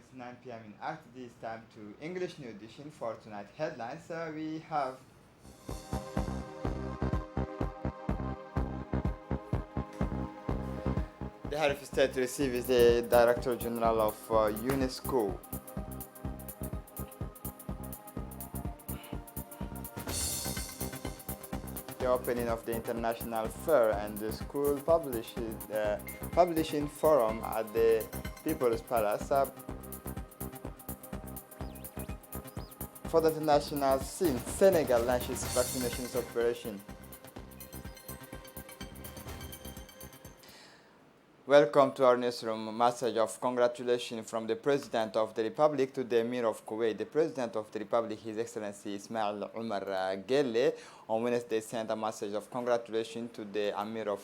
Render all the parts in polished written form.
It's 9 p.m. in RTD. It's time to English New Edition for tonight headlines. We have the head of state receives the Director General of UNESCO. The opening of the international fair and the school publishing forum at the People's Palace. For the international scene, Senegal launches vaccinations operation. Welcome to our newsroom. Message of congratulations from the President of the Republic to the Emir of Kuwait. The President of the Republic, His Excellency Ismail Omar Gelle, on Wednesday sent a message of congratulations to the Emir of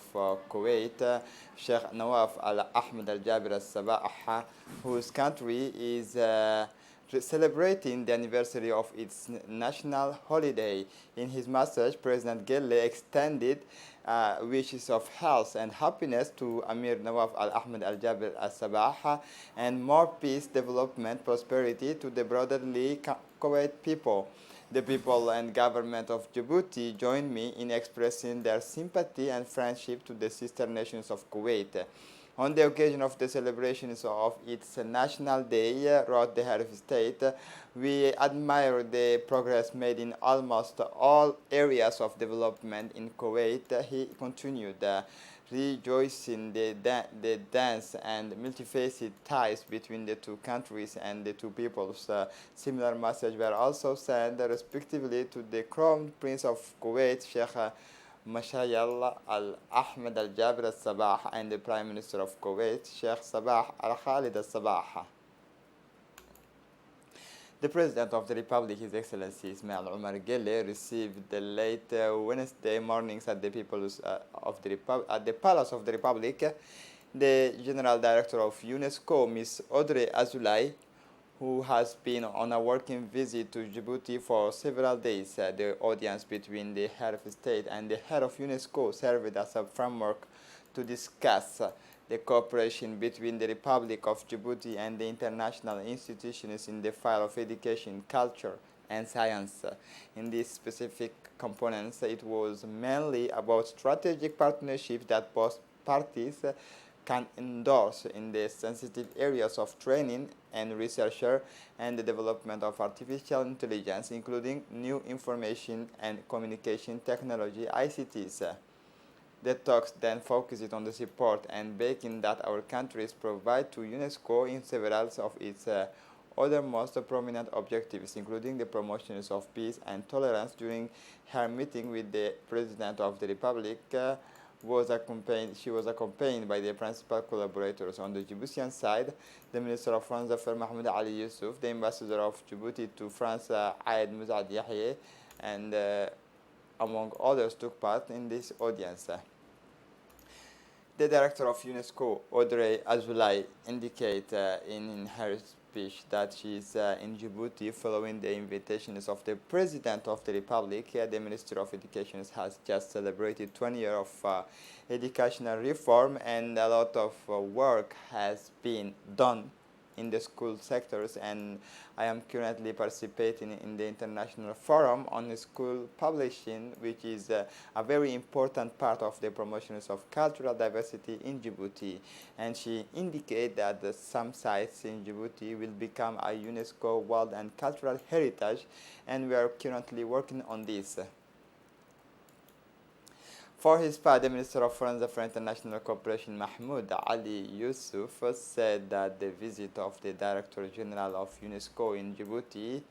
Kuwait, Sheikh Nawaf Al Ahmed Al Jabir Al Sabah, whose country is celebrating the anniversary of its national holiday. In his message, President Gelle extended wishes of health and happiness to Amir Nawaf Al Ahmed Al Jabir Al Sabah and more peace, development, prosperity to the brotherly Kuwait people. The people and government of Djibouti join me in expressing their sympathy and friendship to the sister nations of Kuwait. On the occasion of the celebrations of its National Day, wrote the head of state, we admire the progress made in almost all areas of development in Kuwait. He continued, rejoicing the dense and multifaceted ties between the two countries and the two peoples. Similar messages were also sent respectively to the Crown Prince of Kuwait, Sheikh Mashayal Al Ahmed Al Jabir Al Sabah, and the Prime Minister of Kuwait, Sheikh Sabah Al Khalid Al Sabah. The President of the Republic, His Excellency Ismail Omar Gelle, received the late Wednesday mornings at the at the Palace of the Republic the General Director of UNESCO, Ms. Audrey Azoulay, who has been on a working visit to Djibouti for several days. The audience between the head of state and the head of UNESCO served as a framework to discuss the cooperation between the Republic of Djibouti and the international institutions in the field of education, culture, and science. In these specific components, it was mainly about strategic partnerships that both parties can endorse in the sensitive areas of training and researcher and the development of artificial intelligence, including new information and communication technology (ICTs). The talks then focused on the support and backing that our countries provide to UNESCO in several of its other most prominent objectives, including the promotions of peace and tolerance. During her meeting with the President of the Republic, she was accompanied by the principal collaborators on the Djiboutian side, the Minister of Foreign Affairs Mahmoud Ali Yusuf, the Ambassador of Djibouti to France Aed Mouzad Yahye, and among others took part in this audience. The Director of UNESCO, Audrey Azoulay, indicated in her speech that she is in Djibouti following the invitations of the President of the Republic. The Ministry of Education has just celebrated 20 years of educational reform, and a lot of work has been done in the school sectors, and I am currently participating in the International Forum on School Publishing, which is a very important part of the promotions of cultural diversity in Djibouti. And she indicated that some sites in Djibouti will become a UNESCO World and Cultural Heritage, and we are currently working on this. For his part, the Minister of Foreign Affairs and International Cooperation, Mahmoud Ali Yusuf, said that the visit of the Director General of UNESCO in Djibouti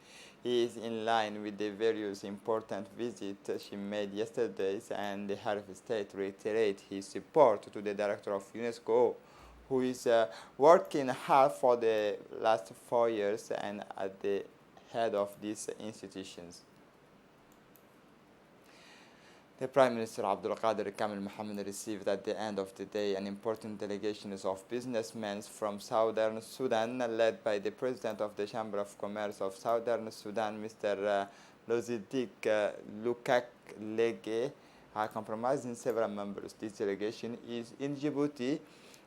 is in line with the various important visits she made yesterday, and the head of state reiterated his support to the Director of UNESCO, who is working hard for the last 4 years and at the head of these institutions. The Prime Minister Abdul Qadir Kamil Mohammed received at the end of the day an important delegation of businessmen from Southern Sudan, led by the President of the Chamber of Commerce of Southern Sudan, Mr. Lozidik Lukak Lege, comprising several members. This delegation is in Djibouti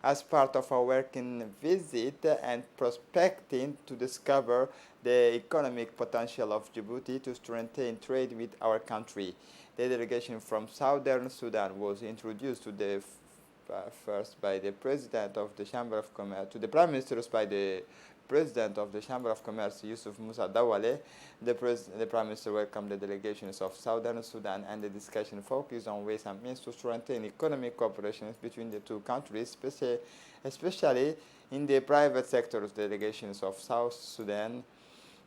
as part of a working visit and prospecting to discover the economic potential of Djibouti to strengthen trade with our country. The delegation from Southern Sudan was introduced to the first by the president of the Chamber of Commerce, to the prime ministers by the president of the Chamber of Commerce, Yusuf Musa Dawale. The prime minister welcomed the delegations of Southern Sudan, and the discussion focused on ways and means to strengthen economic cooperation between the two countries, especially in the private sectors. Delegations of South Sudan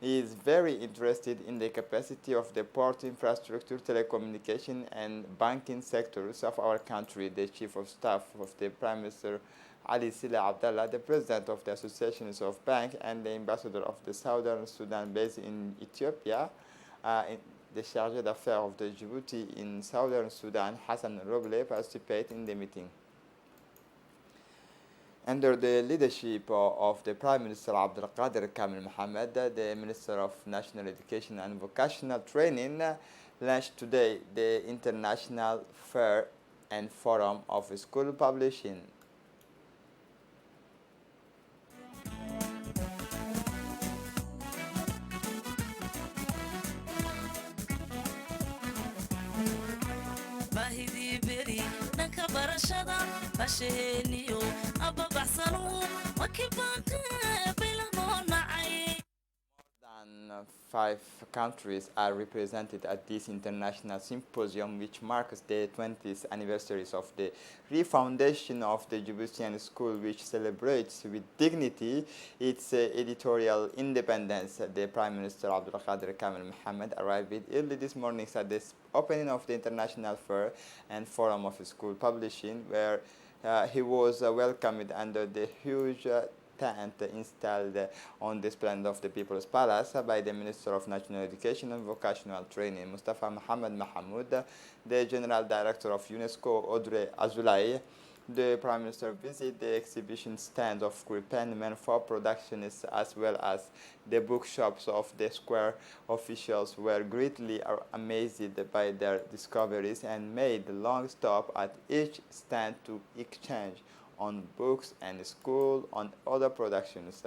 is very interested in the capacity of the port infrastructure, telecommunication, and banking sectors of our country. The Chief of Staff of the Prime Minister, Ali Sila Abdallah, the President of the Associations of Bank, and the Ambassador of the Southern Sudan based in Ethiopia, the Chargé d'Affaires of the Djibouti in Southern Sudan, Hassan Roble, participate in the meeting. Under the leadership of the Prime Minister Abdul Qadir Kamil Mohammed, the Minister of National Education and Vocational Training launched today the International Fair and Forum of School Publishing. Than 5 countries are represented at this international symposium, which marks the 20th anniversary of the refoundation of the Djiboutian school, which celebrates with dignity its editorial independence. The Prime Minister Abdul Qadir Kamil Mohammed arrived early this morning at the opening of the International Fair and Forum of School Publishing, where he was welcomed under the huge tent installed on the splendor of the People's Palace by the Minister of National Education and Vocational Training, Mustafa Mohammed Mahamoud, the General Director of UNESCO, Audrey Azoulay. The Prime Minister visited the exhibition stand of Kripen men for productionists, as well as the bookshops of the square. Officials were greatly amazed by their discoveries and made a long stop at each stand to exchange on books and school on other productions.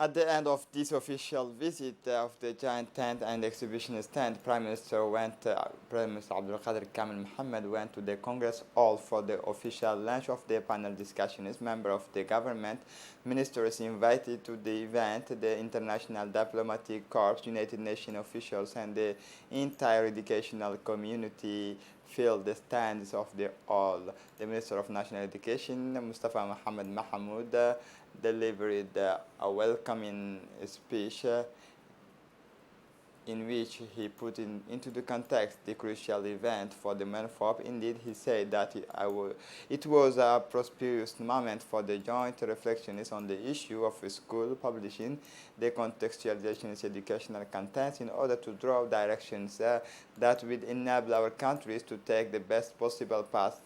At the end of this official visit of the giant tent and exhibition stand, Prime Minister Abdul Qadir Kamil Mohammed went to the Congress Hall for the official launch of the panel discussions. Members of the government, ministers invited to the event, the International Diplomatic Corps, United Nations officials, and the entire educational community filled the stands of the hall. The Minister of National Education, Mustafa Mohammed Mahamoud, delivered a welcoming speech in which he put into the context the crucial event for the MENFOP. Indeed, he said that it was a prosperous moment for the joint reflections on the issue of school publishing, the contextualization of educational contents in order to draw directions that will enable our countries to take the best possible path,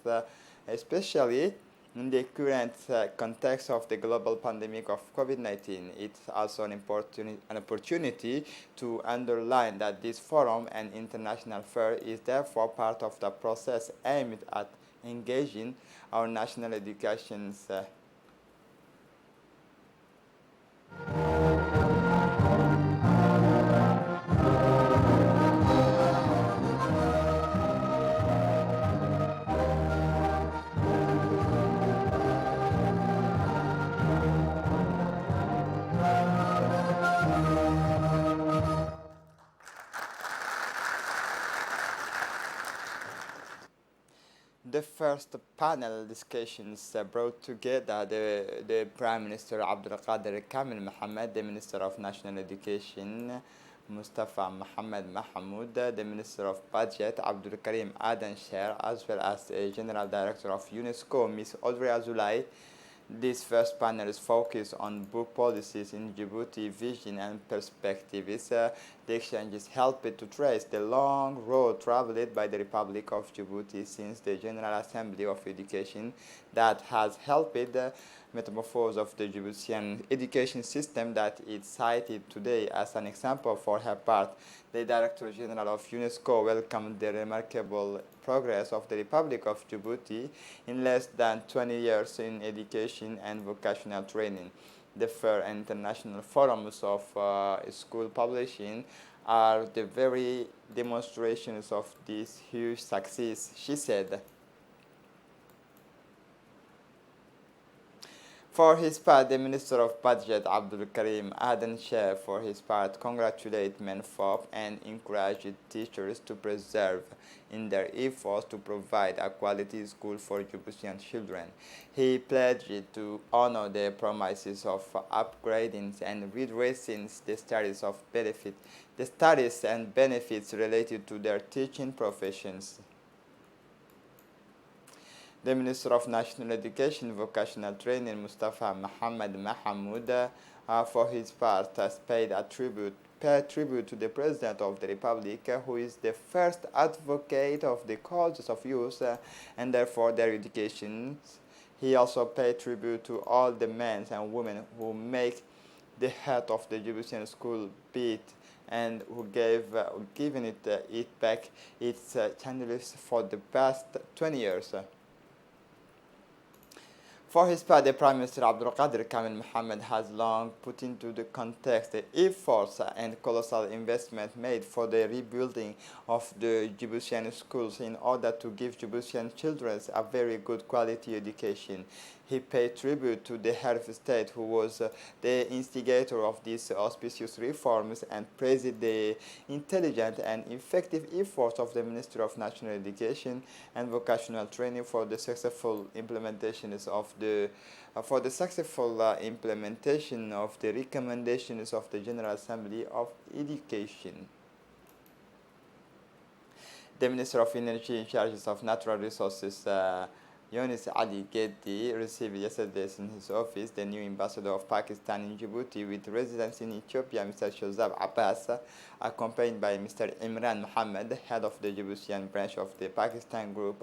especially in the current context of the global pandemic of COVID-19. It's also an opportunity to underline that this forum and international fair is therefore part of the process aimed at engaging our national educations first panel discussions brought together the Prime Minister Abdul Qadir Kamil Mohammed, the Minister of National Education Mustafa Mohammed Mahmoud, the Minister of Budget Abdul Karim Adan Sher, as well as the General Director of UNESCO Ms. Audrey Azoulay. This first panel is focused on book policies in Djibouti, vision and perspectives. The exchanges helped to trace the long road traveled by the Republic of Djibouti since the General Assembly of Education that has helped the metamorphose of the Djiboutian education system that is cited today as an example. For her part, the Director General of UNESCO welcomed the remarkable progress of the Republic of Djibouti in less than 20 years in education and vocational training. The fair and international forums of school publishing are the very demonstrations of this huge success, she said. For his part, the Minister of Budget Abdul Karim Adan Sheh, for his part, congratulated MENFOP and encouraged teachers to persevere in their efforts to provide a quality school for Djiboutian children. He pledged to honor the promises of upgrading and redressing the studies and benefits related to their teaching professions. The Minister of National Education and Vocational Training, Mustafa Mohammed Mahmoud, for his part, has paid tribute to the President of the Republic, who is the first advocate of the causes of youth and therefore their education. He also paid tribute to all the men and women who make the heart of the Djiboutian school beat and who given it back its channels for the past 20 years. For his part, the Prime Minister Abdul Qadir Kamil Mohammed has long put into the context the efforts and colossal investment made for the rebuilding of the Djiboutian schools in order to give Djiboutian children a very good quality education. He paid tribute to the head of state who was the instigator of these auspicious reforms and praised the intelligent and effective efforts of the Ministry of National Education and Vocational Training for the successful implementation of the recommendations of the General Assembly of Education. The Minister of Energy in charge of natural resources, Yunis Ali Geddi, received yesterday in his office the new ambassador of Pakistan in Djibouti with residence in Ethiopia, Mr. Shozab Abbas, accompanied by Mr. Imran Mohammed, head of the Djiboutian branch of the Pakistan Group.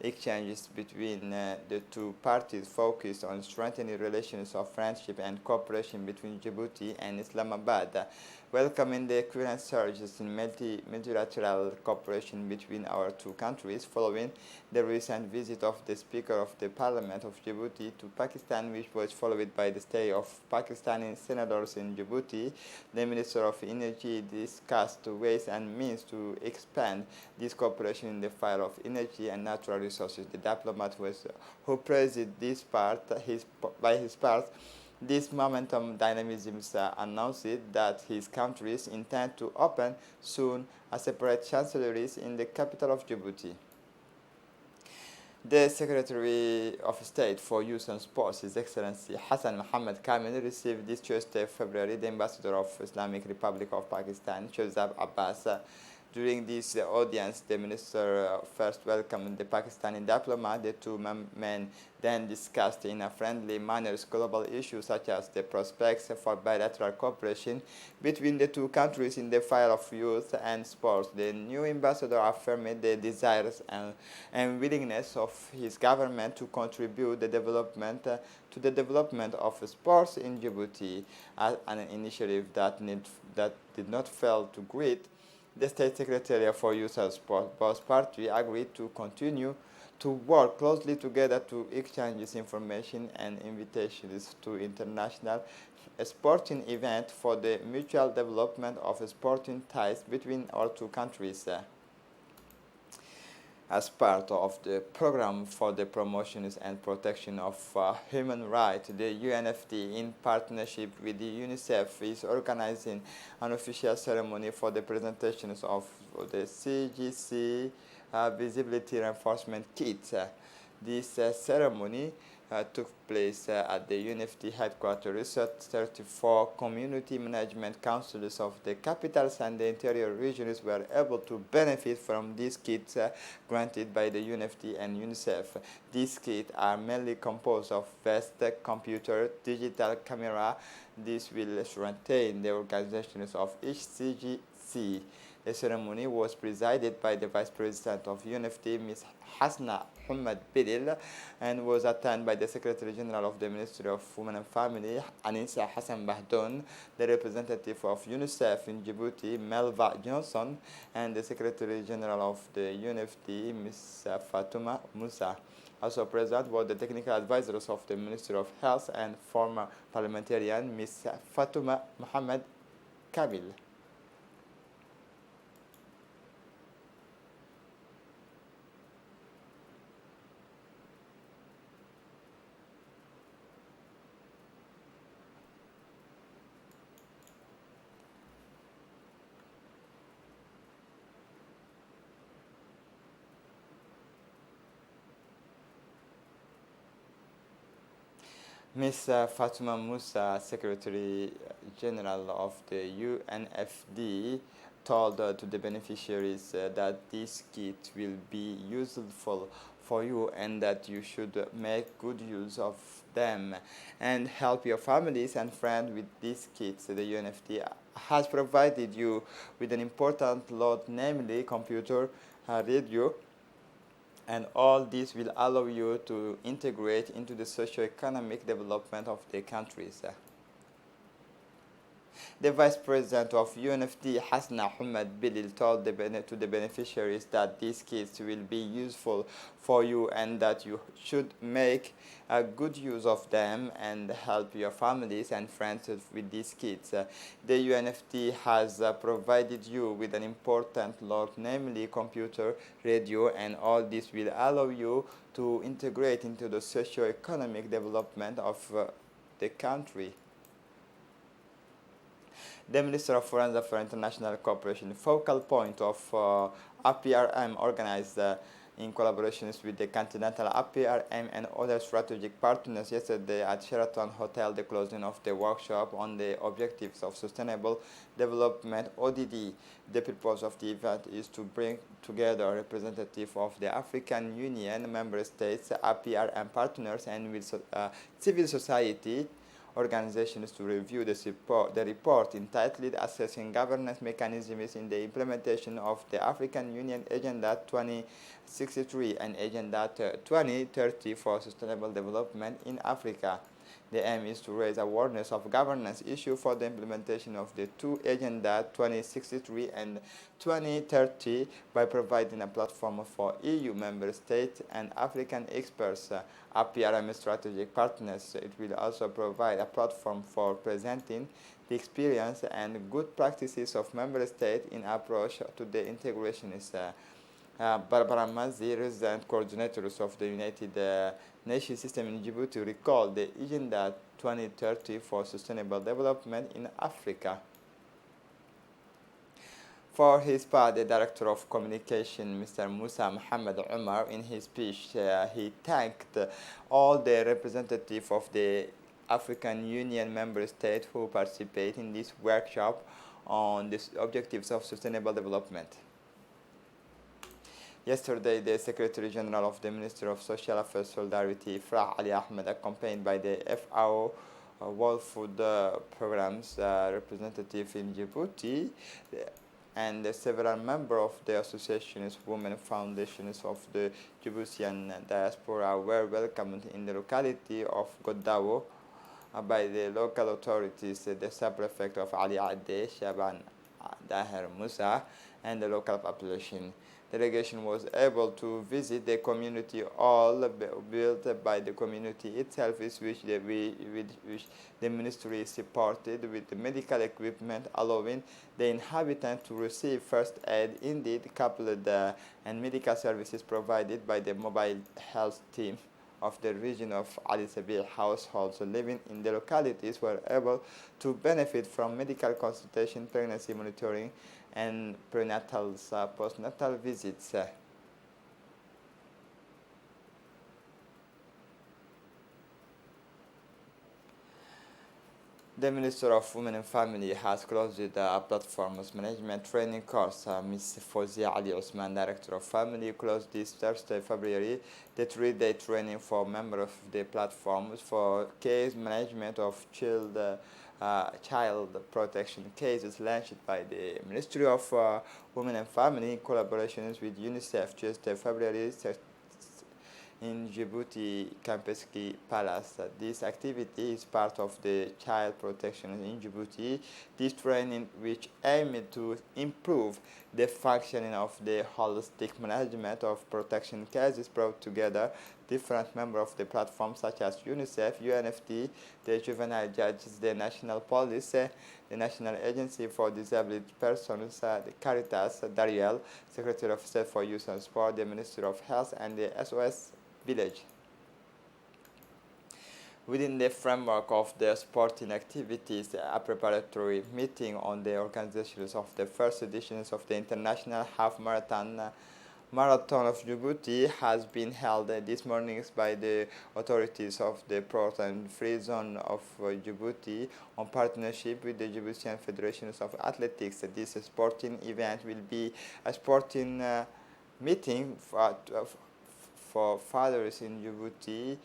Exchanges between the two parties focused on strengthening relations of friendship and cooperation between Djibouti and Islamabad, welcoming the current surges in multilateral cooperation between our two countries following the recent visit of the Speaker of the Parliament of Djibouti to Pakistan, which was followed by the stay of Pakistani senators in Djibouti. The Minister of Energy discussed ways and means to expand this cooperation in the field of energy and natural resources. The diplomat who praised this part, by his part, this momentum dynamism announced that his countries intend to open soon a separate chancelleries in the capital of Djibouti. The Secretary of State for Youth and Sports, His Excellency Hassan Mohammed Kamil, received this Tuesday, February, the Ambassador of Islamic Republic of Pakistan, Shozab Abbas. During this audience, the minister first welcomed the Pakistani diplomat. The two men then discussed in a friendly manner global issues such as the prospects for bilateral cooperation between the two countries in the field of youth and sports. The new ambassador affirmed the desires and willingness of his government to contribute to the development of sports in Djibouti, an initiative that did not fail to greet. The State Secretary for Youth and Sport, both parties agreed to continue to work closely together to exchange information and invitations to international sporting events for the mutual development of sporting ties between our two countries. As part of the program for the promotion and protection of human rights, the UNFD, in partnership with the UNICEF, is organizing an official ceremony for the presentations of the CGC visibility reinforcement kit. This ceremony took place at the UNFD headquarters. 34 community management councils of the capitals and the interior regions were able to benefit from these kits granted by the UNFD and UNICEF. These kits are mainly composed of vest, computer, digital camera. This will strengthen the organizations of each CGC. The ceremony was presided by the Vice President of UNFD, Ms. Hasna Muhammad Bidil, and was attended by the Secretary General of the Ministry of Women and Family, Anissa Hassan Bahdoun, the representative of UNICEF in Djibouti, Melva Johnson, and the Secretary General of the UNFD, Ms. Fatuma Musa. Also present were the technical advisors of the Ministry of Health and former parliamentarian, Ms. Fatuma Muhammad Kamil. Ms. Fatuma Musa, Secretary General of the UNFD, told to the beneficiaries that this kit will be useful for you and that you should make good use of them and help your families and friends with these kits. The UNFD has provided you with an important lot, namely computer, radio, and all this will allow you to integrate into the socio-economic development of the countries. The Vice President of UNFD, Hasna Muhammad Bilil, told to the beneficiaries that these kits will be useful for you and that you should make a good use of them and help your families and friends with these kits. The UNFD has provided you with an important lot, namely computer, radio, and all this will allow you to integrate into the socio-economic development of the country. The Minister of Foreign Affairs for International Cooperation, focal point of APRM, organized in collaboration with the Continental APRM and other strategic partners yesterday at Sheraton Hotel, the closing of the workshop on the objectives of sustainable development (ODD). The purpose of the event is to bring together representatives of the African Union member states, APRM partners, and with civil society organizations to review the report entitled Assessing Governance Mechanisms in the Implementation of the African Union Agenda 2063 and Agenda 2030 for Sustainable Development in Africa. The aim is to raise awareness of governance issues for the implementation of the two Agenda 2063 and 2030 by providing a platform for EU member states and African experts, APRM strategic partners. It will also provide a platform for presenting the experience and good practices of member states in approach to the integration. Barbara Mazzi, resident coordinators of the United Nations system in Djibouti, recalled the Agenda 2030 for Sustainable Development in Africa. For his part, the Director of Communication, Mr. Musa Muhammad Umar, in his speech, he thanked all the representatives of the African Union member states who participate in this workshop on the objectives of sustainable development. Yesterday, the Secretary General of the Ministry of Social Affairs Solidarity, Farah Ali Ahmed, accompanied by the FAO World Food Programs representative in Djibouti, and several members of the associations, women foundations of the Djiboutian diaspora were welcomed in the locality of Godawo by the local authorities, the sub-prefect of Ali Ade, Shaban Daher Musa, and the local population. The delegation was able to visit the community hall built by the community itself, which the ministry supported with the medical equipment, allowing the inhabitants to receive first aid, indeed coupled and medical services provided by the mobile health team of the region of Ali Sabil. Households living in the localities were able to benefit from medical consultation, pregnancy monitoring, and prenatal postnatal visits. The Minister of Women and Family has closed the platform's management training course. Ms. Fozia Ali Osman, Director of Family, closed this Thursday, February, the three-day training for members of the platforms for case management of child protection cases launched by the Ministry of Women and Family in collaboration with UNICEF Tuesday, February in Djibouti Campeski Palace. This activity is part of the child protection in Djibouti. This training, which aimed to improve the functioning of the holistic management of protection cases, brought together different members of the platform such as UNICEF, UNFT, the juvenile judges, the National Police, the National Agency for Disabled Persons, the Caritas, Dariel, Secretary of State for Youth and Sport, the Ministry of Health, and the SOS Village. Within the framework of the sporting activities, a preparatory meeting on the organizations of the first editions of the International Half Marathon of Djibouti has been held this morning by the authorities of the Port and Free Zone of Djibouti on partnership with the Djiboutian Federations of Athletics. This sporting event will be a sporting meeting for fathers in Djibouti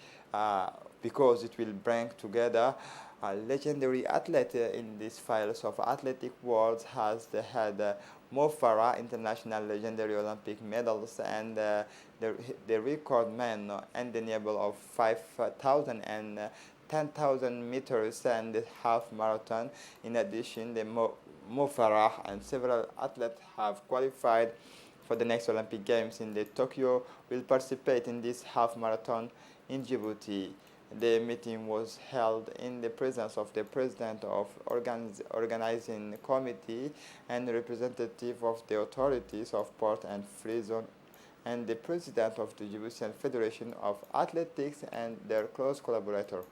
because it will bring together a legendary athlete in these files of athletic world has had Mo Farah, international legendary Olympic medals, and the record man undeniable of 5,000 and 10,000 meters and half marathon. In addition, the Mo Farah and several athletes have qualified for the next Olympic Games in the Tokyo will participate in this half marathon in Djibouti. The meeting was held in the presence of the president of organizing committee and representative of the authorities of Port and Free Zone and the president of the Djiboutian Federation of Athletics and their close collaborator.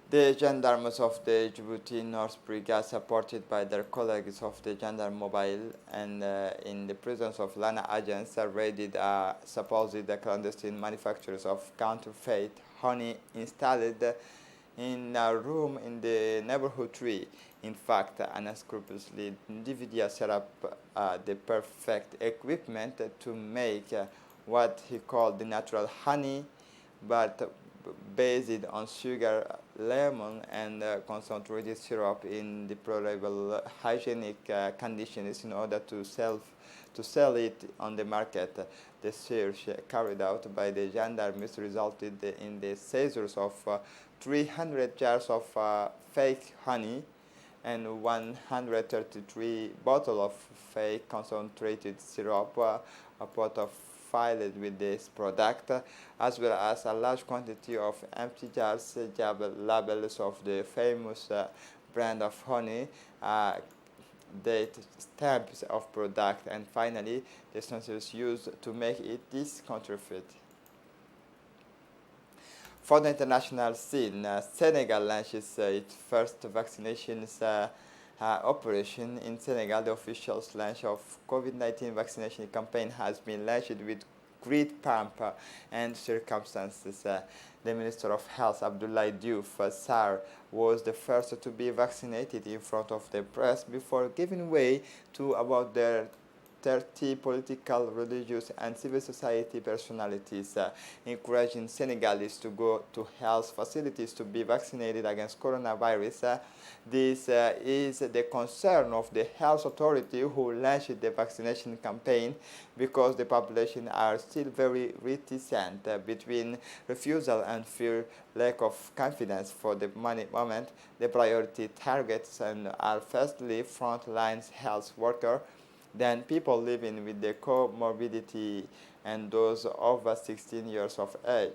The gendarmes of the Djibouti North Brigade, supported by their colleagues of the Gendarme Mobile and in the presence of Lana agents, raided supposed clandestine manufacturers of counterfeit honey installed in a room in the neighborhood tree. In fact, an unscrupulously individual set up the perfect equipment to make what he called the natural honey, but based on sugar, lemon, and concentrated syrup in deplorable hygienic conditions in order to sell it on the market. The search carried out by the gendarmes resulted in the seizures of 300 jars of fake honey and 133 bottles of fake concentrated syrup, a pot of filled with this product, as well as a large quantity of empty jars, labels of the famous brand of honey, date stamps of product, and finally the substances used to make it this counterfeit. For the international scene, Senegal launches its first vaccinations operation in Senegal. The official launch of COVID-19 vaccination campaign has been launched with great pomp and circumstances. The Minister of Health, Abdoulaye Diouf Sarr, was the first to be vaccinated in front of the press before giving way to about their 30 political, religious, and civil society personalities, encouraging Senegalese to go to health facilities to be vaccinated against coronavirus. This is the concern of the health authority who launched the vaccination campaign because the population are still very reticent between refusal and fear, lack of confidence. For the moment. The priority targets and are firstly frontline health workers, then people living with the comorbidity and those over 16 years of age.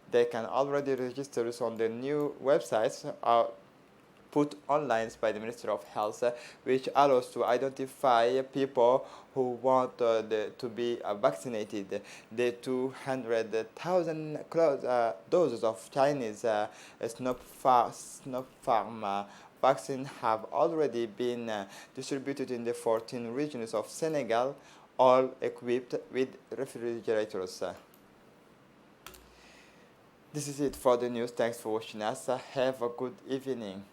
They can already register on the new websites put online by the Ministry of Health, which allows to identify people who want to be vaccinated. The 200,000 doses of Chinese Sinopharm vaccine have already been distributed in the 14 regions of Senegal, all equipped with refrigerators. This is it for the news. Thanks for watching us. Have a good evening.